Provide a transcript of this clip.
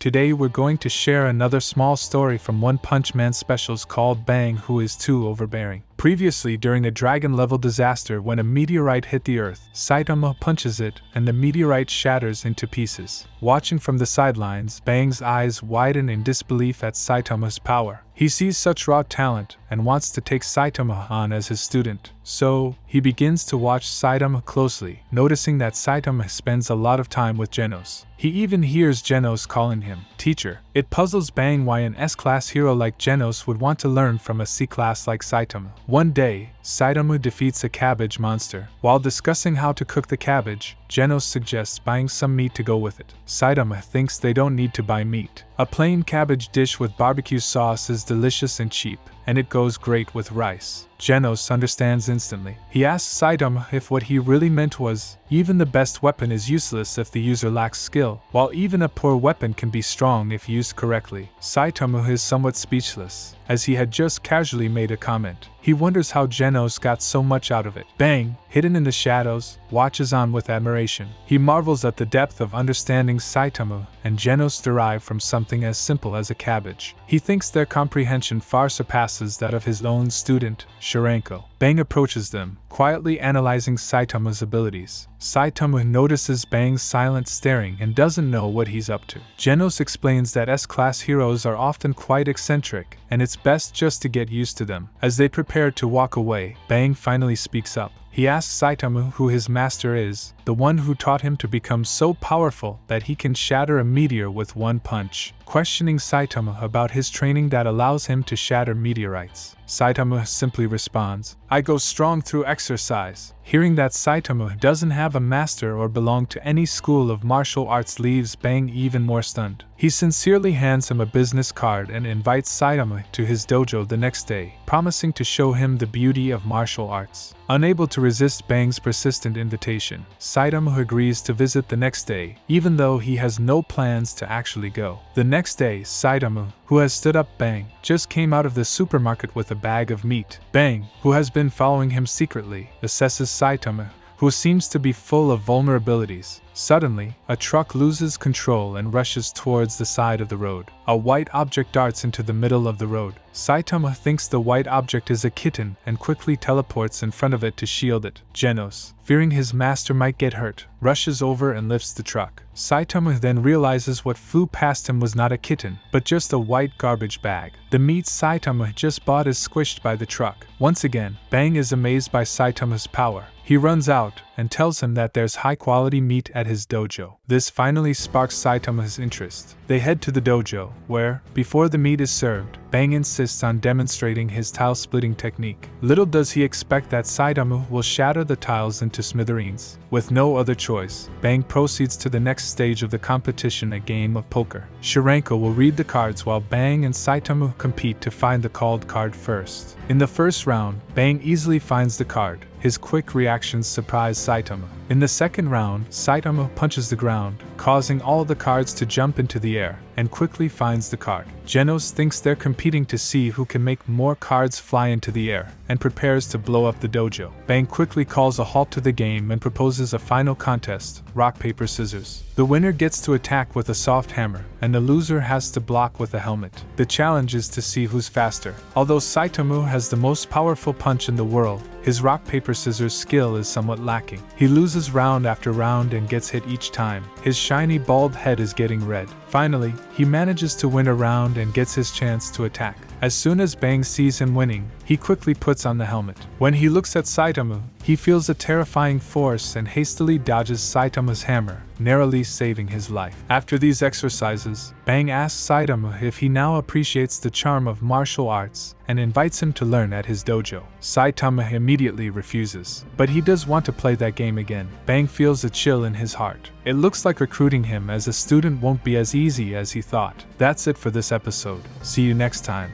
Today we're going to share another small story from One Punch Man specials called Bang Who Is Too Overbearing. Previously, during a dragon-level disaster when a meteorite hit the earth, Saitama punches it and the meteorite shatters into pieces. Watching from the sidelines, Bang's eyes widen in disbelief at Saitama's power. He sees such raw talent and wants to take Saitama on as his student. So, he begins to watch Saitama closely, noticing that Saitama spends a lot of time with Genos. He even hears Genos calling him teacher. It puzzles Bang why an S-class hero like Genos would want to learn from a C-class like Saitama. One day, Saitama defeats a cabbage monster. While discussing how to cook the cabbage, Genos suggests buying some meat to go with it. Saitama thinks they don't need to buy meat. A plain cabbage dish with barbecue sauce is delicious and cheap, and it goes great with rice. Genos understands instantly. He asks Saitama if what he really meant was, even the best weapon is useless if the user lacks skill, while even a poor weapon can be strong if used correctly. Saitama is somewhat speechless, as he had just casually made a comment. He wonders how Genos got so much out of it. Bang, hidden in the shadows, watches on with admiration. He marvels at the depth of understanding Saitama and Genos derive from something as simple as a cabbage. He thinks their comprehension far surpasses that of his own student, Shirenko. Bang approaches them, quietly analyzing Saitama's abilities. Saitama notices Bang's silent staring and doesn't know what he's up to. Genos explains that S-class heroes are often quite eccentric, and it's best just to get used to them. As they prepare to walk away, Bang finally speaks up. He asks Saitama who his master is, the one who taught him to become so powerful that he can shatter a meteor with one punch, questioning Saitama about his training that allows him to shatter meteorites. Saitama simply responds, "I go strong through exercise." Hearing that Saitama doesn't have a master or belong to any school of martial arts leaves Bang even more stunned. He sincerely hands him a business card and invites Saitama to his dojo the next day, promising to show him the beauty of martial arts. Unable to resist Bang's persistent invitation, Saitama agrees to visit the next day, even though he has no plans to actually go. The next day, Saitama, who has stood up Bang, just came out of the supermarket with a bag of meat. Bang, who has been following him secretly, assesses Saitama, who seems to be full of vulnerabilities. Suddenly, a truck loses control and rushes towards the side of the road. A white object darts into the middle of the road. Saitama thinks the white object is a kitten and quickly teleports in front of it to shield it. Genos, fearing his master might get hurt, rushes over and lifts the truck. Saitama then realizes what flew past him was not a kitten, but just a white garbage bag. The meat Saitama just bought is squished by the truck. Once again, Bang is amazed by Saitama's power. He runs out and tells him that there's high-quality meat at his dojo. This finally sparks Saitama's interest. They head to the dojo, where, before the meat is served, Bang insists on demonstrating his tile-splitting technique. Little does he expect that Saitama will shatter the tiles into smithereens. With no other choice, Bang proceeds to the next stage of the competition, a game of poker. Shirenko will read the cards while Bang and Saitama compete to find the called card first. In the first round, Bang easily finds the card. His quick reactions surprise Saitama. In the second round, Saitama punches the ground, causing all the cards to jump into the air, and quickly finds the card. Genos thinks they're competing to see who can make more cards fly into the air, and prepares to blow up the dojo. Bang quickly calls a halt to the game and proposes a final contest, rock, paper, scissors. The winner gets to attack with a soft hammer, and the loser has to block with a helmet. The challenge is to see who's faster. Although Saitama has the most powerful punch in the world, his rock, paper, scissors skill is somewhat lacking. He loses round after round and gets hit each time. His shiny bald head is getting red. Finally, he manages to win a round and gets his chance to attack. As soon as Bang sees him winning, he quickly puts on the helmet. When he looks at Saitama, he feels a terrifying force and hastily dodges Saitama's hammer, narrowly saving his life. After these exercises, Bang asks Saitama if he now appreciates the charm of martial arts and invites him to learn at his dojo. Saitama immediately refuses, but he does want to play that game again. Bang feels a chill in his heart. It looks like recruiting him as a student won't be as easy as he thought. That's it for this episode. See you next time.